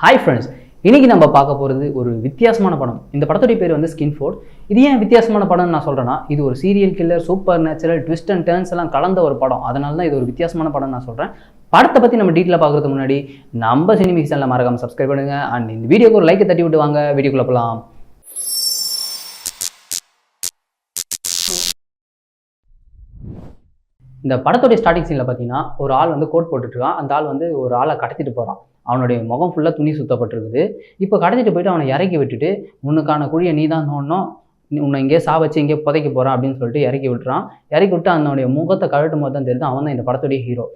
Hi friends, இன்னைக்கு நம்ம பார்க்க போகிறது ஒரு வித்தியாசமான படம். இந்த படத்துடைய பேர் வந்து ஸ்கின் ஃபோர்ட். இது ஏன் வித்தியாசமான படம்னு நான் சொல்கிறேன்னா, இது ஒரு serial killer, super natural, twist and turns எல்லாம் கலந்த ஒரு படம். அதனால தான் இது ஒரு வித்தியாசமான படம் நான் சொல்கிறேன். படத்தை பற்றி நம்ம டீட்டெயிலாக பார்க்குறதுக்கு முன்னாடி நம்ம சினிமிக்ஸ் சேனலை மறக்காமல் சப்ஸ்கிரைப் பண்ணுங்கள். அண்ட் இந்த வீடியோக்கு ஒரு லைக்கை தட்டி விட்டு வாங்க வீடியோக்குள்ளே போகலாம். இந்த படத்துடைய ஸ்டார்டிங் சீனில் பார்த்தீங்கன்னா, ஒரு ஆள் வந்து கோட் போட்டுட்ருக்கான். அந்த ஆள் வந்து ஒரு ஆளை கடத்திட்டு போகிறான். அவனுடைய முகம் ஃபுல்லாக துணி சுத்தப்பட்டிருக்குது. இப்போ கடத்திட்டு போயிட்டு அவனை இறக்கி விட்டுட்டு, உனக்கான குழியை நீ தான் தோண்டணும், உன்னை இங்கேயே வச்சு இங்கேயே புதைக்க போகிறான் அப்படின்னு சொல்லிட்டு இறக்கி விட்டுறான். இறக்கி விட்டு அவனுடைய முகத்தை கழட்டும் போது தான் தெரியுது அவன் தான் இந்த படத்துடைய ஹீரோ.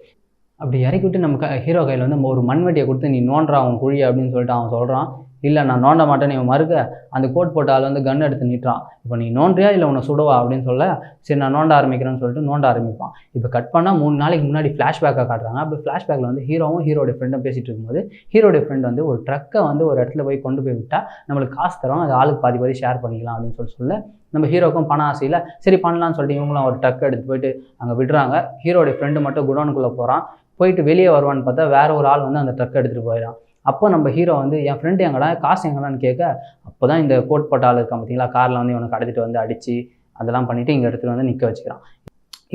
அப்படி இறக்கி விட்டு நம்ம ஹீரோ கையில் வந்து ஒரு மண்வெட்டியை கொடுத்து நீ நோண்டுறா அவன் குழி அப்படின்னு சொல்லிட்டு அவன் சொல்கிறான். இல்லை நான் நோண்ட மாட்டேன்னு இவன் மறுக்க அந்த கோட் போட்ட ஆள் வந்து கன் எடுத்து நீட்டுறான். இப்போ நீ நோண்டியா இல்லை உன்னை சுடுவா அப்படின்னு சொல்ல, சரி நான் நோண்ட ஆரம்பிக்கிறேன்னு சொல்லிட்டு நோண்ட ஆரம்பிப்பான். இப்போ கட் பண்ணால் 3 நாளைக்கு முன்னாடி ஃப்ளாஷ்பேக்காக காட்டுறாங்க. அப்போ ஃப்ளாஷ்பேக்கில் வந்து ஹீரோவும் ஹீரோடைய ஃப்ரெண்டும் பேசிகிட்டு இருக்கும்போது, ஹீரோடைய ஃப்ரெண்ட் வந்து ஒரு ட்ரக்கை வந்து ஒரு இடத்துல போய் கொண்டு போய் விட்டால் நம்மளுக்கு காசு தரோம், அது ஆளுக்கு பாதி ஷேர் பண்ணிக்கலாம் அப்படின்னு சொல்ல நம்ம ஹீரோக்கும் பணம் ஆசையில் சரி பண்ணலான்னு சொல்லிட்டு இவங்களும் ஒரு ட்ரக் எடுத்து போயிட்டு அங்கே விடுறாங்க. ஹீரோடைய ஃப்ரெண்டு மட்டும் குடோனுக்குள்ளே போகிறான். போயிட்டு வெளியே வருவான்னு பார்த்தா வேற ஒரு ஆள் வந்து அந்த ட்ரக் எடுத்துகிட்டு போயிடறான். அப்போ நம்ம ஹீரோ வந்து என் ஃப்ரெண்டு எங்கடா, காசு எங்கடான்னு கேட்க, அப்போ தான் இந்த கோட் போட்ட ஆள் இருக்கான் பார்த்தீங்களா, காரில் வந்து இவனை கடத்திட்டு வந்து அடித்து அதெல்லாம் பண்ணிவிட்டு இங்கே இடத்துல வந்து நிற்க வச்சுக்கிறான்.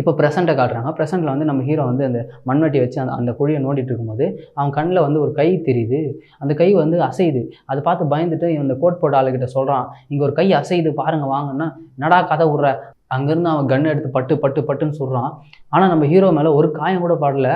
இப்போ ப்ரெசென்ட்டை காட்டுறாங்க. ப்ரெசென்ட்டில் வந்து நம்ம ஹீரோ வந்து அந்த மண்வெட்டி வச்சு அந்த குழியை நோண்டிட்டு இருக்கும்போது அவன் கண்ணில் வந்து ஒரு கை தெரியுது. அந்த கை வந்து அசையுது. அதை பார்த்து பயந்துட்டு இந்த கோட் போட்ட ஆளுக்கிட்ட சொல்கிறான், இங்கே ஒரு கை அசையுது பாருங்கள் வாங்கன்னா, என்னடா கதை விட்ற. அங்கேருந்து அவன் கன் எடுத்து பட்டுன்னு சொல்கிறான். ஆனால் நம்ம ஹீரோ மேலே ஒரு காயம் கூட படல.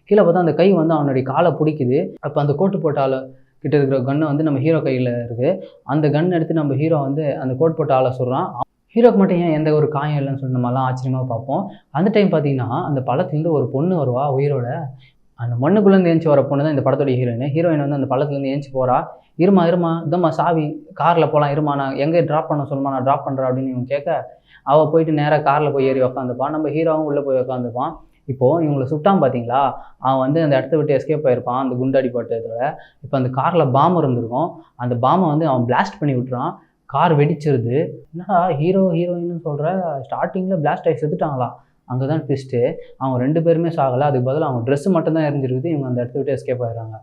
கீழே பார்த்தா அந்த கை வந்து அவனுடைய காலை பிடிக்குது. அப்போ அந்த கோட்டு போட்ட ஆளை கிட்ட இருக்கிற கன்னை வந்து நம்ம ஹீரோ கையில் இருக்குது. அந்த கன் எடுத்து நம்ம ஹீரோ வந்து அந்த கோட் போட்ட ஆளை சொல்கிறான். ஹீரோக்கு மட்டும் ஏன் எந்த ஒரு காயம் இல்லைன்னு சொல்லிட்டு நம்மலாம் ஆச்சரியமாக பார்ப்போம். அந்த டைம் பார்த்தீங்கன்னா அந்த பள்ளத்துலேருந்து ஒரு பொண்ணு வருவா உயிரோட. அந்த மண்ணுக்குள்ளேருந்து ஏஞ்சி வர பொண்ணு தான் இந்த படத்தோடைய ஹீரோயின் வந்து அந்த பள்ளத்துலேருந்து ஏஞ்சி போகிறா. இருமா இதம்மா சாவி, காரில் போகலாம், இருமா நான் எங்கே ட்ராப் பண்ண சொல்லுமா, நான் ட்ராப் பண்ணுறேன் அப்படின்னு இவங்க கேட்க, அவள் போயிட்டு நேராக காரில் போய் ஏறி உக்காந்துப்பான். நம்ம ஹீரோவும் உள்ளே போய் உக்காந்துப்பான். இப்போது இவங்களை சுட்டான் பார்த்தீங்களா, அவன் வந்து அந்த இடத்த விட்டு எஸ்கேப் ஆகிருப்பான் அந்த குண்டாடி போட்டதோட. இப்போ அந்த காரில் பாம்பு இருந்திருக்கும். அந்த பாம்பை வந்து அவன் பிளாஸ்ட் பண்ணி விட்டுறான். கார் வெடிச்சிருது. என்னடா ஹீரோயின்னு சொல்கிற, ஸ்டார்டிங்கில் பிளாஸ்ட் ஆகி செத்துட்டாங்களா? அங்கே தான் ட்விஸ்ட்டு. அவங்க 2 பேருமே சாகலை. அதுக்கு பதில் அவங்க ட்ரெஸ்ஸு மட்டும்தான் எரிஞ்சிருக்குது. இவங்க அந்த இடத்த விட்டு எஸ்கேப் ஆகிடுறாங்க.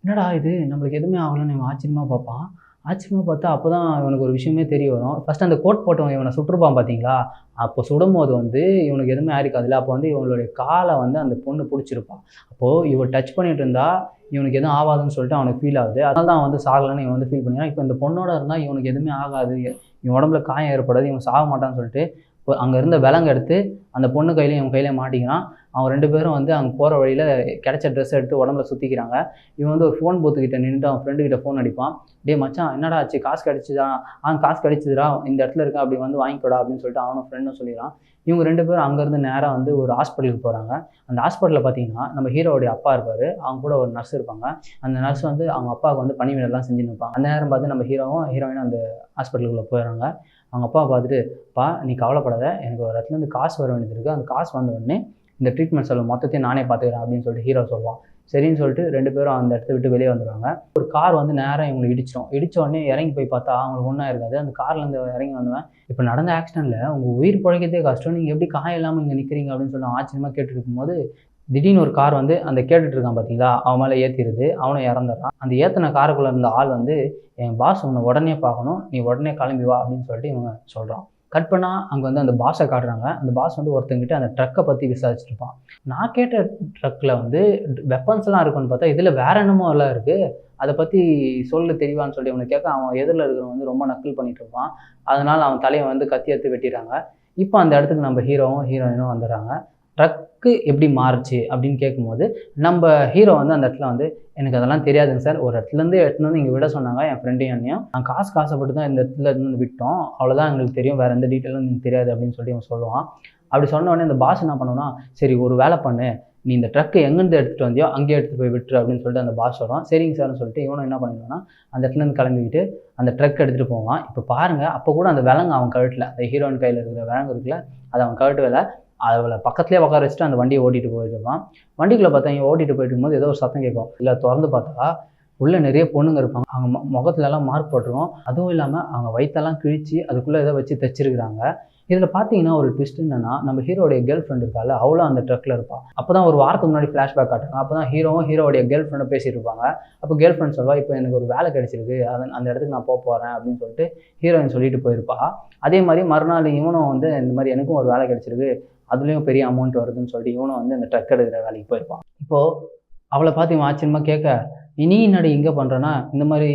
என்னடா இது நம்மளுக்கு எதுவுமே ஆகலைன்னு இவன் ஆச்சரியமாக பார்ப்பான். ஆச்சரியமாக பார்த்தா அப்போ தான் இவனுக்கு ஒரு விஷயமே தெரிய வரும். ஃபஸ்ட்டு அந்த கோட் போட்டவன் இவனை சுட்டுருப்பான் பார்த்தீங்களா, அப்போ சுடும்போது வந்து இவனுக்கு எதுவுமே ஆயிருக்காதுல்ல. அப்போ வந்து இவனுடைய காலை வந்து அந்த பொண்ணு பிடிச்சிருப்பான். அப்போது இவன் டச் பண்ணிட்டு இருந்தா இவனுக்கு எதுவும் ஆகாதுன்னு சொல்லிட்டு அவனுக்கு ஃபீல் ஆகுது. அதனால தான் அவன் வந்து சாகலைன்னு இவன் வந்து ஃபீல் பண்ணிக்கிறான். இப்போ இந்த பொண்ணோட இருந்தால் இவனுக்கு எதுவுமே ஆகாது, இவன் உடம்புல காயம் ஏற்படாது, இவன் சாக மாட்டான்னு சொல்லிட்டு இப்போ அங்கே இருந்த விலங்கு எடுத்து அந்த பொண்ணு கையிலையும் இவன் கையிலையும் மாட்டிக்கிறான். அவங்க 2 பேரும் வந்து அங்கே போகிற வழியில் கிடைச்ச ட்ரெஸ் எடுத்து உடம்புல சுற்றிக்கிறாங்க. இவன் வந்து ஒரு ஃபோன் பூத்துக்கிட்ட நின்றுட்டு அவன் ஃப்ரெண்டுக்கிட்ட ஃபோன் அடிப்பான். டே மச்சான் என்னடா ஆச்சு, காசு கிடச்சிதா? காசு கிடச்சிதுடா, இந்த இடத்துல இருக்கா, அப்படி வந்து வாங்கிக்கூடா அப்படின்னு சொல்லிட்டு அவனும் ஃப்ரெண்டும் சொல்லிடுறான். இவங்க 2 பேரும் அங்கேருந்து நேராக வந்து ஒரு ஹாஸ்பிட்டலுக்கு போகிறாங்க. அந்த ஹாஸ்பிட்டலில் பார்த்தீங்கன்னா நம்ம ஹீரோடைய அப்பா இருப்பார், அவங்க கூட ஒரு நர்ஸ் இருப்பாங்க. அந்த நர்ஸ் வந்து அவங்க அப்பாவுக்கு வந்து பணிவிடெல்லாம் செஞ்சுன்னு இருப்பாங்க. அந்த நேரம் பார்த்து நம்ம ஹீரோயினும் அந்த ஹாஸ்பிட்டலுக்குள்ளே போயிடறாங்க. அவங்க அப்பாவை பார்த்துட்டு, பா நீ கவலைப்படாத, எனக்கு ஒரு இடத்துலேருந்து காசு வர வேண்டியது இருக்குது, அந்த காசு வந்த உடனே இந்த ட்ரீட்மெண்ட் செலவு மொத்தத்தையும் நானே பார்த்துக்கிறேன் அப்படின்னு சொல்லிட்டு ஹீரோ சொல்லுவான். சரின்னு சொல்லிட்டு 2 பேரும் அந்த இடத்த விட்டு வெளியே வந்துடுவாங்க. ஒரு கார் வந்து நேராக இவங்களை இடிச்ச உடனே இறங்கி போய் பார்த்தா அவங்களுக்கு ஒன்றா இருக்காது. அந்த கார்லேருந்து இறங்கி வந்தவன், இப்போ நடந்த ஆக்சிடெண்ட்டில் உங்கள் உயிர் பிழைக்கிறதே கஷ்டம், நீங்கள் எப்படி காயம் இல்லாமல் இங்கே நிற்கிறீங்க அப்படின்னு சொல்லி ஆச்சரியமாக கேட்டுட்டு இருக்கும்போது, திடீர்னு ஒரு கார் வந்து அந்த கேட்டுட்டு இருக்கான் பார்த்தீங்களா, அவன் மேலே ஏற்றிடுது. அவனும் இறந்துடுறான். அந்த ஏற்றின காருக்குள்ளே இருந்த ஆள் வந்து, என் பாஸ் உன்னை உடனே பார்க்கணும், நீ உடனே கிளம்பி வா அப்படின்னு சொல்லிட்டு இவங்க சொல்கிறான். கட் பண்ணால் அங்கே வந்து அந்த பாஸை காட்டுறாங்க. அந்த பாஸ் வந்து ஒருத்தங்கிட்ட அந்த ட்ரக்கை பற்றி விசாரிச்சுருப்பான். நான் கேட்ட ட்ரக்கில் வந்து வெப்பன்ஸ்லாம் இருக்குன்னு பார்த்தா இதில் வேற என்னமோ எல்லாம் இருக்குது, அதை பற்றி சொல்லு தெரியவான்னு சொல்லி அவனை கேட்க, அவன் எதிரில் இருக்கிறவன் வந்து ரொம்ப நக்கல் பண்ணிட்டு இருப்பான். அதனால் அவன் தலையை வந்து கத்தி எடுத்து வெட்டிடுறாங்க. இப்போ அந்த இடத்துக்கு நம்ம ஹீரோயினும் வந்துடுறாங்க. ட்ரக்கு எப்படி மாறுச்சு அப்படின்னு கேட்கும்போது நம்ம ஹீரோ வந்து அந்த இடத்துல வந்து, எனக்கு அதெல்லாம் தெரியாதுங்க சார், ஒரு இடத்துலேருந்து எடுத்துன்னு வந்து இங்கே விட சொன்னாங்க என் ஃப்ரெண்டையும் என்னையும், நான் காசுப்பட்டு தான் இந்த இடத்துல இருந்து விட்டோம், அவ்வளோதான் எங்களுக்கு தெரியும், வேறு எந்த டீட்டெயிலும் எனக்கு தெரியாது அப்படின்னு சொல்லி அவன் சொல்லுவான். அப்படி சொன்ன உடனே அந்த பாஸ் என்ன பண்ணுவோன்னா, சரி ஒரு வேலை பண்ணு, நீ இந்த ட்ரக்கு எங்கேருந்து எடுத்துகிட்டு வந்தியோ அங்கேயே எடுத்துகிட்டு போய் விட்டுரு அப்படின்னு சொல்லிட்டு அந்த பாஸ் சொல்லுவான். சரிங்க சார்னு சொல்லிட்டு இவனும் என்ன பண்ணிடுவான்னா அந்த இடத்துலேருந்து கிளம்பிக்கிட்டு அந்த ட்ரக் எடுத்துகிட்டு போவான். இப்போ பாருங்கள், அப்போ கூட அந்த விலங்கு அவன் கழுட்டில், அந்த ஹீரோயின் கையில் இருக்கிற விலங்கு இருக்குல்ல, அது அவன் கழுட்டு வேலை, அவளை பக்கத்துலேயே உட்கார வச்சுட்டு அந்த வண்டியை ஓட்டிகிட்டு போயிட்டுருப்பான். வண்டிக்குள்ளே பார்த்தா இவன் ஓட்டிகிட்டு போயிட்டு இருக்கும்போது ஏதோ ஒரு சத்தம் கேட்கும். இல்லை திறந்து பார்த்தா உள்ளே நிறைய பொண்ணுங்க இருப்பாங்க. அவங்க முகத்துலலாம் மார்க் போட்டிருக்கோம். அதுவும் இல்லாமல் அவங்க வயிற்றெல்லாம் கிழிச்சு அதுக்குள்ளே ஏதோ வச்சு தைச்சிருக்கிறாங்க. இதில் பார்த்தீங்கன்னா ஒரு ட்விஸ்ட் என்னன்னா, நம்ம ஹீரோடைய கேர்ள் ஃப்ரெண்ட் இருக்கால, அவளும் அந்த ட்ரக்கில் இருப்பாள். அப்போ தான் ஒரு வாரத்துக்கு முன்னாடி ஃப்ளாஷ்பேக் காட்டுறாங்க. அப்போ தான் ஹீரோவும் ஹீரோடைய கேர்ள் ஃப்ரெண்டை பேசிட்டு இருப்பாங்க. அப்போ கேர்ள் ஃப்ரெண்ட் சொல்வா, இப்போ எனக்கு ஒரு வேலை கிடைச்சிருக்கு, அந்த இடத்துக்கு நான் போகிறேன் அப்படின்னு சொல்லிட்டு ஹீரோயின் சொல்லிட்டு போயிருப்பா. அதே மாதிரி மறுநாள் இவனும் வந்து இந்த மாதிரி எனக்கும் ஒரு வேலை கிடைச்சிருக்கு, அதுலேயும் பெரிய அமௌண்ட் வருதுன்னு சொல்லிட்டு இவனும் வந்து அந்த ட்ரக் எடுக்கிற வேலைக்கு போயிருப்பான். இப்போது அவளை பார்த்து இவன் ஆச்சரியமாக கேட்க, நீ என்னடி இங்கே பண்ணுறேன்னா இந்த மாதிரி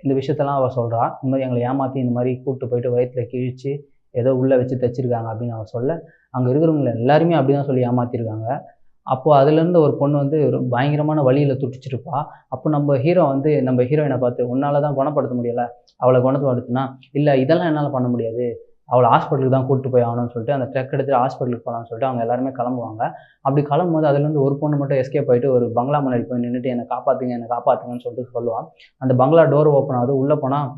இந்த விஷயத்தெல்லாம் அவள் சொல்கிறா. இந்த மாதிரி எங்களை ஏமாற்றி இந்த மாதிரி கூப்பிட்டு போயிட்டு வயிற்றில் கிழிச்சு ஏதோ உள்ளே வச்சு தைச்சிருக்காங்க அப்படின்னு அவன் சொல்ல, அங்கே இருக்கிறவங்க எல்லாருமே அப்படி தான் சொல்லி ஏமாற்றிருக்காங்க. அப்போது அதுலேருந்து ஒரு பொண்ணு வந்து ஒரு பயங்கரமான வழியில் துடிச்சிருப்பா. அப்போ நம்ம ஹீரோ வந்து நம்ம ஹீரோயினை பார்த்து, உன்னால் தான் குணப்படுத்த முடியலை, அவளை குணப்படுத்தினா, இல்லை இதெல்லாம் என்னால் பண்ண முடியாது, அவளை ஹாஸ்பிட்டலுக்கு தான் கூப்பிட்டு போய் ஆகணும்னு சொல்லிட்டு அந்த ட்ரக் எடுத்துகிட்டு ஹாஸ்பிட்டலுக்கு போகலான்னு சொல்லிட்டு அவங்க எல்லாருமே கிளம்புவாங்க. அப்படி கிளம்பும்போது அதுலேருந்து ஒரு பொண்ணு மட்டும் எஸ்கேப் ஆகிட்டு ஒரு பங்களா முன்னாடி போய் நின்றுட்டு என்னை காப்பாற்றுங்கன்னு சொல்லிட்டு சொல்லுவாள். அந்த பங்களா டோர் ஓப்பன் ஆகுது. உள்ளே போனால்,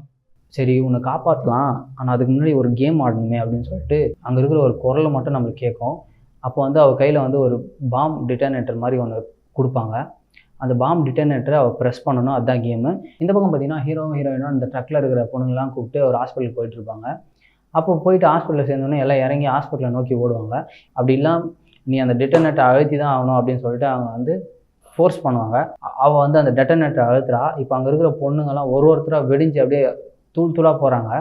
சரி உன்னை காப்பாற்றலாம், ஆனால் அதுக்கு முன்னாடி ஒரு கேம் ஆடணுமே அப்படின்னு சொல்லிட்டு அங்கே இருக்கிற ஒரு குரலை மட்டும் நம்மளுக்கு கேட்கும். அப்போ வந்து அவள் கையில் வந்து ஒரு பாம் டிட்டனேட்டர் மாதிரி ஒன்று கொடுப்பாங்க. அந்த பாம் டிட்டனேட்டரை அவள் ப்ரெஸ் பண்ணணும், அதுதான் கேமு. இந்த பக்கம் பார்த்தீங்கன்னா ஹீரோவும் ஹீரோயினும் அந்த ட்ரக்கில் இருக்கிற பொண்ணுங்களாம் கூப்பிட்டு ஒரு ஹாஸ்பிட்டலுக்கு போயிட்டுருப்பாங்க. அப்போ போயிட்டு ஹாஸ்பிட்டலில் சேர்ந்தோன்னே எல்லாம் இறங்கி ஹாஸ்பிட்டலை நோக்கி ஓடுவாங்க. அப்படி இல்லாமல் நீ அந்த டிட்டனேட்டரை அழுத்தி தான் ஆகணும் அப்படின்னு சொல்லிட்டு அவங்க வந்து ஃபோர்ஸ் பண்ணுவாங்க. அவள் வந்து அந்த டெட்டனேட்டரை அழுத்துறா. இப்போ அங்கே இருக்கிற பொண்ணுங்கள்லாம் ஒருத்தராக வெடிஞ்சு அப்படியே தூளாக போகிறாங்க.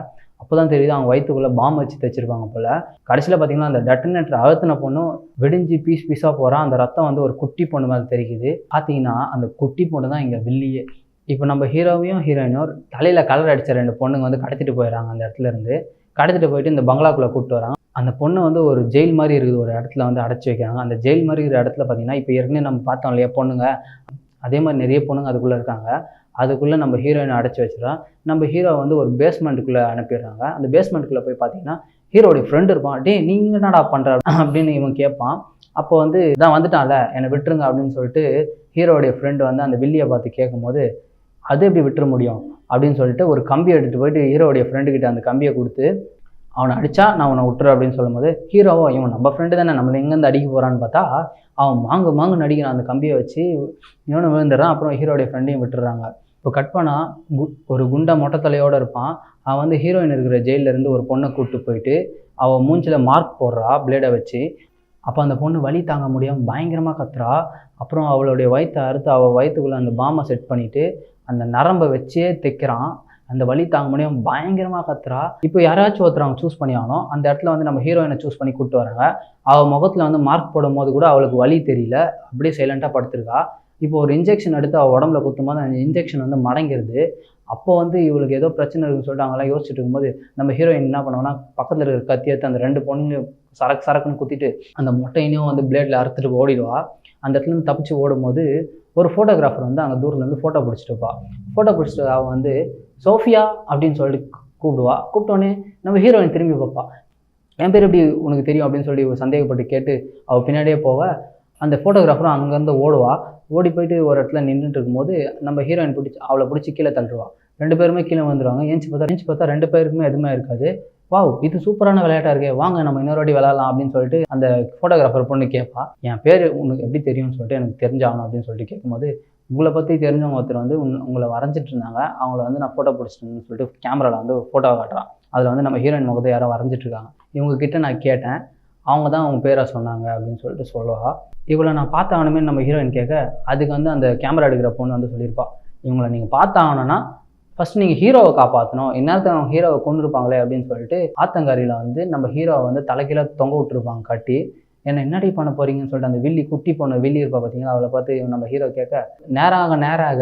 அப்போ தான் தெரியுது அவங்க வயிற்றுக்குள்ளே பாம் வச்சு தைச்சிருப்பாங்க போல். கடைசியில் பார்த்தீங்கன்னா அந்த டெட்டனேட்டர் அழுத்தின பொண்ணும் வெடிஞ்சு பீஸாக போகிறான். அந்த ரத்தம் வந்து ஒரு குட்டி பொண்ணு மேலே தெரிக்குது. பார்த்தீங்கன்னா அந்த குட்டி பொண்ணு தான் இங்கே வில்லியே. இப்போ நம்ம ஹீரோவையும் ஹீரோயினும் தலையில் கலர் அடித்த 2 பொண்ணுங்க வந்து கடத்திட்டு போயிடறாங்க. அந்த இடத்துல இருந்து கடத்திட்டு போயிட்டு இந்த பங்களாக்குள்ளே கூப்பிட்டு வராங்க. அந்த பொண்ணை வந்து ஒரு ஜெயில் மாதிரி இருக்குது ஒரு இடத்துல வந்து அடைச்சி வைக்கிறாங்க. அந்த ஜெயில் மாதிரி இருக்கிற இடத்துல பார்த்தீங்கன்னா இப்போ ஏற்கனவே நம்ம பார்த்தோம் இல்லையா பொண்ணுங்க, அதே மாதிரி நிறைய பொண்ணுங்க அதுக்குள்ளே இருக்காங்க. அதுக்குள்ளே நம்ம ஹீரோயினை அடைச்சி வச்சிடறோம். நம்ம ஹீரோ வந்து ஒரு பேஸ்மெண்ட்டுக்குள்ளே அனுப்பிடுறாங்க. அந்த பேஸ்மெண்ட்டுக்குள்ளே போய் பார்த்தீங்கன்னா ஹீரோடைய ஃப்ரெண்டு இருப்பான். டே நீங்கள் என்னடா பண்ணுற அப்படின்னு இவன் கேட்பான். அப்போ வந்து இதான் வந்துட்டான்ல, என்னை விட்டுருங்க அப்படின்னு சொல்லிட்டு ஹீரோடைய ஃப்ரெண்டு வந்து அந்த வில்லியை பார்த்து கேட்கும்போது, அது எப்படி விட்டுற முடியும் அப்படின்னு சொல்லிட்டு ஒரு கம்பியை எடுத்துகிட்டு போயிட்டு ஹீரோடைய ஃப்ரெண்டுக்கிட்ட அந்த கம்பியை கொடுத்து, அவனை அடித்தா நான் அவனை விட்டுறேன் அப்படின்னு சொல்லும்போது, ஹீரோவோ இவன் நம்ம ஃப்ரெண்டு தானே, நம்மளை எங்கேருந்து அடிக்க போகிறான்னு பார்த்தா அவன் மாங்குன்னு அடிக்கிறான். அந்த கம்பியை வச்சு இவனும் விழுந்துடுறான். அப்புறம் ஹீரோடைய ஃப்ரெண்டையும் விட்டுறாங்க. இப்போ கட் பண்ணால் ஒரு குண்டை மொட்டை தலையோடு இருப்பான். அவன் வந்து ஹீரோயின் இருக்கிற ஜெயிலேருந்து ஒரு பொண்ணை கூப்பிட்டு போயிட்டு அவள் மூஞ்சில் மார்க் போடுறா பிளேடை வச்சு. அப்போ அந்த பொண்ணு வலி தாங்க முடியாமல் பயங்கரமாக கத்துறா. அப்புறம் அவளுடைய வயிற்றை அறுத்து அவள் வயிற்றுக்குள்ளே அந்த பாமை செட் பண்ணிவிட்டு அந்த நரம்பை வச்சே தைக்கிறான். அந்த வலி தாங்க முடியாமல் பயங்கரமாக கத்துறா. இப்போ யாராச்சும் ஒருத்தர் அவங்க சூஸ் பண்ணி ஆகணும். அந்த இடத்துல வந்து நம்ம ஹீரோயினை சூஸ் பண்ணி கூப்பிட்டு வராங்க. அவள் முகத்தில் வந்து மார்க் போடும் போது கூட அவளுக்கு வலி தெரியல, அப்படியே சைலண்ட்டாக படுத்திருக்கா. இப்போ ஒரு இன்ஜெக்ஷன் எடுத்து அவள் உடம்புல குத்தும் போது அந்த இன்ஜெக்ஷன் வந்து மடங்கிடுது. அப்போ வந்து இவளுக்கு ஏதோ பிரச்சனை இருக்குன்னு சொல்லிட்டு அவங்களாம் யோசிச்சுட்டு இருக்கும்போது நம்ம ஹீரோயின் என்ன பண்ணுவோன்னா, பக்கத்தில் இருக்கிற கத்தி எடுத்து அந்த 2 பொண்ணையும் சரக்குன்னு குத்திட்டு அந்த மொட்டையினையும் வந்து பிளேடில் அறுத்துட்டு ஓடிடுவா. அந்த இடத்துலேருந்து தப்பிச்சு ஓடும்போது ஒரு ஃபோட்டோகிராஃபர் வந்து அங்கே தூரத்துலேருந்து ஃபோட்டோ பிடிச்சிட்டு இருப்பா. ஃபோட்டோ பிடிச்சிட்டு அவள் வந்து சோஃபியா அப்படின்னு சொல்லிட்டு கூப்பிடுவா. கூப்பிட்டோன்னே நம்ம ஹீரோயின் திரும்பி பார்ப்பா. என் பேர் எப்படி உனக்கு தெரியும் அப்படின்னு சொல்லி சந்தேகப்பட்டு கேட்டு அவள் பின்னாடியே போவ. அந்த ஃபோட்டோகிராஃபரும் அங்கேருந்து ஓடுவா. ஓடி போயிட்டு ஒரு இடத்துல நின்றுட்டு இருக்கும்போது நம்ம ஹீரோயின் அவளை பிடிச்சி கீழே தள்ளுவா. 2 பேருமே கீழே வந்துடுவாங்க. ஏஞ்சி பார்த்தா 2 பேருக்குமே எதுவுமே இருக்காது. வாவ், இது சூப்பரான விளையாட்டாக இருக்கே, வாங்க நம்ம இன்னொரு வாட்டி விளையாடலாம் அப்படின்னு சொல்லிட்டு அந்த ஃபோட்டோகிராஃபர் பொண்ணு கேட்பா. என் பேர் உனக்கு எப்படி தெரியும்னு சொல்லிட்டு எனக்கு தெரிஞ்சாகணும் அப்படின்னு சொல்லிட்டு கேட்கும்போது, உங்களை பற்றி தெரிஞ்சவங்க ஒருத்தர் வந்து உங்களை வரைஞ்சிட்டு இருந்தாங்க, அவங்கள வந்து நான் ஃபோட்டோ பிடிச்சிட்டேன்னு சொல்லிட்டு கேமராவில் வந்து ஃபோட்டோவை காட்டுறான். அதில் வந்து நம்ம ஹீரோயின் முகத்தை யாரோ வரைஞ்சிட்டு இருக்காங்க. இவங்ககிட்ட நான் கேட்டேன், அவங்க தான் அவங்க பேரை சொன்னாங்க அப்படின்னு சொல்லிட்டு சொல்லுவா. இவளை நான் பார்த்தாகணுமே நம்ம ஹீரோயின் கேட்க, அதுக்கு வந்து அந்த கேமரா எடுக்கிற பொண்ணு வந்து சொல்லியிருப்பா, இவங்களை நீங்கள் பார்த்தாகணும்னா ஃபஸ்ட் நீங்கள் ஹீரோவை காப்பாற்றணும், இந்நேரத்தை அவங்க ஹீரோவை கொண்டு இருப்பாங்களே அப்படின்னு சொல்லிட்டு ஆத்தங்காரியில் வந்து நம்ம ஹீரோவை வந்து தலைக்கீழ தொங்க விட்டுருப்பாங்க கட்டி. என்னடி பண்ண போகிறீங்கன்னு சொல்லிட்டு அந்த வில்லி குட்டி பொண்ணு வில்லி இருப்பா பார்த்தீங்களா, அவளை பார்த்து நம்ம ஹீரோ கேட்க, நேராக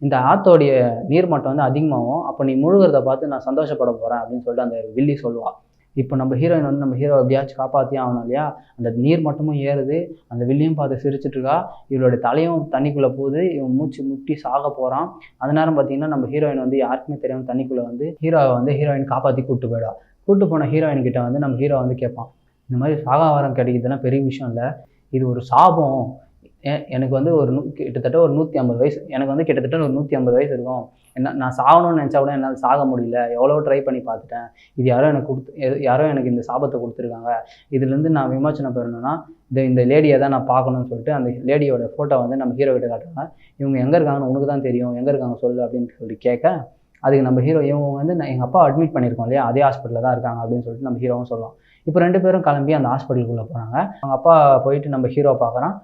இந்த ஆத்தோடைய நீர்மட்டம் வந்து அதிகமாகும், அப்போ நீ முழுகிறத பார்த்து நான் சந்தோஷப்பட போகிறேன் அப்படின்னு சொல்லிட்டு அந்த வில்லி சொல்லுவாள். இப்போ நம்ம ஹீரோயின் வந்து நம்ம ஹீரோ எப்படியாச்சும் காப்பாற்றியே ஆகணும் இல்லையா. அந்த நீர் மட்டுமும் ஏறுது, அந்த வில்லியும் பார்த்து சிரிச்சுட்டு இருக்கா. இவளோட தலையும் தண்ணிக்குள்ளே போகுது, இவன் மூச்சு முட்டி சாக போகிறான். அந்த நேரம் பார்த்தீங்கன்னா நம்ம ஹீரோயின் வந்து யாருக்குமே தெரியாமல் தண்ணிக்குள்ளே வந்து ஹீரோவை வந்து ஹீரோயின் காப்பாற்றி கூப்பிட்டு போயிடா. கூப்பிட்டு போன ஹீரோயின் கிட்ட வந்து நம்ம ஹீரோ வந்து கேட்பான், இந்த மாதிரி சாகாவரம் கிடைக்குதுன்னா பெரிய விஷயம் இல்லை, இது ஒரு சாபம். எனக்கு வந்து கிட்டத்தட்ட ஒரு 150 வயசு, எனக்கு வந்து கிட்டத்தட்ட ஒரு 150 வயசு இருக்கும். நான் சாகணும்னு நினச்சா கூட என்னால் சாக முடியல, எவ்வளோ ட்ரை பண்ணி பார்த்துட்டேன். இது யாரோ எனக்கு இந்த சாபத்தை கொடுத்துருக்காங்க. இதுலேருந்து நான் விமோச்சனம் பெறணும்னா இந்த லேடியை தான் நான் பார்க்கணும்னு சொல்லிட்டு அந்த லேடியோட ஃபோட்டோ வந்து நம்ம ஹீரோ கிட்ட காட்டுறாங்க. இவங்க எங்கே இருக்காங்கன்னு உனக்கு தான் தெரியும், எங்கே இருக்காங்க சொல்லு அப்படின்னு சொல்லி கேட்க, அதுக்கு நம்ம ஹீரோ இவங்க வந்து எங்கள் அப்பா அட்மிட் பண்ணியிருக்கோம் இல்லையா, அதே ஹாஸ்பிட்டலில் தான் இருக்காங்க அப்படின்னு சொல்லிட்டு நம்ம ஹீரோவும் சொல்லலாம். இப்போ 2 பேரும் கிளம்பி அந்த ஹாஸ்பிட்டலுக்குள்ளே போகிறாங்க. அவங்க அப்பா போயிட்டு நம்ம ஹீரோ பார்க்குறான்.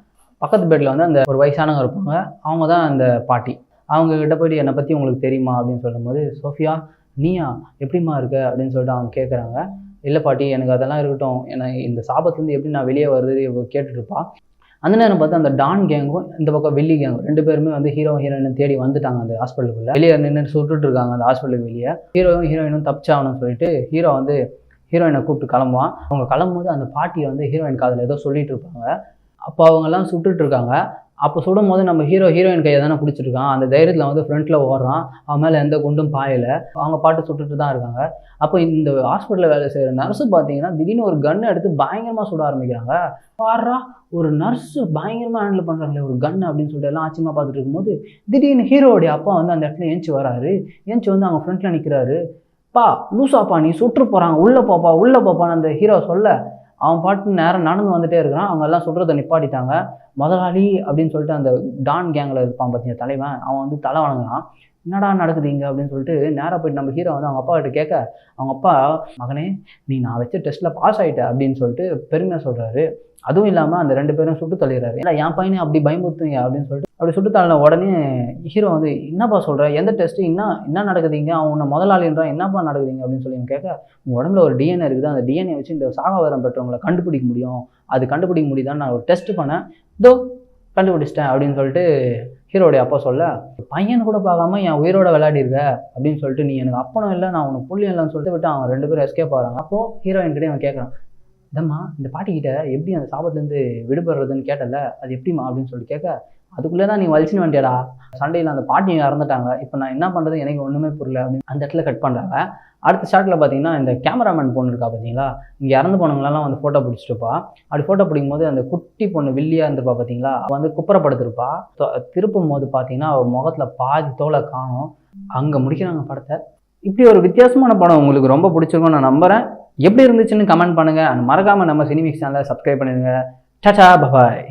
பக்கத்து பெட்டில் வந்து அந்த ஒரு வயசானவங்க இருப்பாங்க, அவங்க தான் அந்த பாட்டி. அவங்க கிட்ட போயிட்டு என்னை பற்றி உங்களுக்கு தெரியுமா அப்படின்னு சொல்லும்போது, சோஃபியா நீயா எப்படிம்மா இருக்க அப்படின்னு சொல்லிட்டு அவங்க கேட்குறாங்க. இல்லை பாட்டி, எனக்கு அதெல்லாம் இருக்கட்டும், எனக்கு இந்த சாபத்துலேருந்து எப்படி நான் வெளியே வருது கேட்டுட்ருப்பா. அந்த நேரம் பார்த்து அந்த டான் கேங்கும் இந்த பக்கம் வில்லி கேங்கும் 2 பேருமே வந்து ஹீரோ ஹீரோயினும் தேடி வந்துட்டாங்க அந்த ஹாஸ்பிட்டலுக்குள்ளே. வெளியே நின்று சுட்டுட்டு இருக்காங்க அந்த ஹாஸ்பிட்டலுக்கு வெளியே. ஹீரோயினும் தப்பிச்சாகணும்னு சொல்லிட்டு ஹீரோ வந்து ஹீரோயினை கூப்பிட்டு கிளம்புவான். அவங்க கிளம்பும்போது அந்த பாட்டியை வந்து ஹீரோயின் காதில் ஏதோ சொல்லிட்டு இருப்பாங்க. அப்போ அவங்கெல்லாம் சுட்டுட்டு இருக்காங்க. அப்போ சுடும் போது நம்ம ஹீரோயின் கையை தானே பிடிச்சிருக்கான். அந்த தைரியத்தில் வந்து ஃப்ரண்ட்டில் ஓடுறான். அவன் மேலே எந்த குண்டும் பாயலை. அவங்க பாட்டு சுட்டுட்டு தான் இருக்காங்க. அப்போ இந்த ஹாஸ்பிட்டலில் வேலை செய்கிற நர்ஸு பார்த்தீங்கன்னா திடீர்னு ஒரு கன்னை எடுத்து பயங்கரமாக சுட ஆரம்பிக்கிறாங்க. பாரா, ஒரு நர்ஸு பயங்கரமாக ஹேண்டில் பண்ணுறாங்களே ஒரு கன் அப்படின்னு சொல்லிட்டு எல்லாம் ஆச்சரியமாக பார்த்துட்டு இருக்கும்போது திடீர்னு ஹீரோடைய அப்பா வந்து அந்த இடத்துல ஏஞ்சி வராரு. ஏஞ்சி வந்து அவங்க ஃப்ரண்ட்டில் நிற்கிறாரு. பா லூசாப்பா, நீ சுட்டு போகிறாங்க, உள்ளே போப்பான்னு அந்த ஹீரோ சொல்ல அவன் பாட்டு நேரம் நடந்து வந்துட்டே இருக்கிறான். அவங்க எல்லாம் சுடுறதை நிப்பாட்டிட்டாங்க. முதலாளி அப்படின்னு சொல்லிட்டு அந்த டான் கேங்கில் இருப்பான் பார்த்தீங்க தலைவன், அவன் வந்து தலை வணங்குறான். என்னடா நடக்குது இங்கே அப்படின்னு சொல்லிட்டு நேராக போயிட்டு நம்ம ஹீரோ வந்து அவங்க அப்பா கிட்ட கேட்க, அவங்க அப்பா மகனே நீ நான் வச்ச டெஸ்ட்டில் பாஸ் ஆகிட்ட அப்படின்னு சொல்லிட்டு பெருமையாக சொல்கிறாரு. அதுவும் இல்லாமல் அந்த 2 பேரும் சுட்டு தள்ளிடுறாரு. இல்லை என் பையனை அப்படி பயமுறுத்துவீங்க அப்படின்னு சொல்லிட்டு அப்படி சுட்டு தள்ளின உடனே ஹீரோ வந்து என்னப்பா சொல்கிற, எந்த டெஸ்ட்டு என்ன நடக்குதுங்க, அவன் உன்னை முதலாளின்றான், என்னப்பா நடக்குதுங்க அப்படின்னு சொல்லி கேட்க, உங்கள் உடம்புல ஒரு டிஎன்ஏ இருக்குது, அந்த டிஎன்ஏ வச்சு இந்த சாகாவரம் பெற்றவங்களை கண்டுபிடிக்க முடியும், அது கண்டுபிடிக்க முடியுதான்னு நான் ஒரு டெஸ்ட் பண்ணேன், இதோ கண்டுபிடிச்சிட்டேன் அப்படின்னு சொல்லிட்டு ஹீரோடைய அப்பா சொல்ல, பையன் கூட பார்க்காம என் உயிரோட விளையாடிருக்க அப்படின்னு சொல்லிட்டு நீ எனக்கு அப்பனும் இல்லை நான் உனக்கு புள்ளியும் இல்லைன்னு சொல்லிட்டு விட்டு அவங்க 2 பேரும் எஸ்கேப் ஆகிறாங்க. அப்போது ஹீரோயின் கிட்டே அவன் கேட்குறான், இதம்மா இந்த பாட்டிக்கிட்ட எப்படி அந்த சாபத்துலேருந்து விடுபடுறதுன்னு கேட்டல, அது எப்படிமா அப்படின்னு சொல்லிட்டு கேட்க, அதுக்குள்ளே தான் நீ வலிச்சுன்னு வந்துட்டியாடா, சண்டையில் அந்த பாட்டி இறந்துட்டாங்க, இப்போ நான் என்ன பண்ணுறது எனக்கு ஒன்றுமே புரியல அப்படின்னு அந்த இடத்துல கட் பண்ணுறாங்க. அடுத்த ஷாட்டில் பார்த்தீங்கன்னா இந்த கேமராமேன் பொண்ணு இருக்கா பார்த்தீங்களா, இங்கே இறந்து போனவங்களெல்லாம் வந்து ஃபோட்டோ பிடிச்சிட்டுப்பா. அப்படி ஃபோட்டோ பிடிக்கும் போது அந்த குட்டி பொண்ணு வில்லியாக இருந்திருப்பா பார்த்தீங்களா, அவள் வந்து குப்புறப்படுத்திருப்பா. திருப்பும் போது பார்த்தீங்கன்னா அவள் முகத்தில் பாதி தோலை காணும். அங்கே முடிக்கிறாங்க படத்தை. இப்படி ஒரு வித்தியாசமான படம் உங்களுக்கு ரொம்ப பிடிச்சிருக்கும்னு நான் நம்புகிறேன். எப்படி இருந்துச்சுன்னு கமெண்ட் பண்ணுங்கள். மறக்காமல் நம்ம சினிமிக்ஸ் சேனலை சப்ஸ்கிரைப் பண்ணிடுங்க. டாடா பபாய்.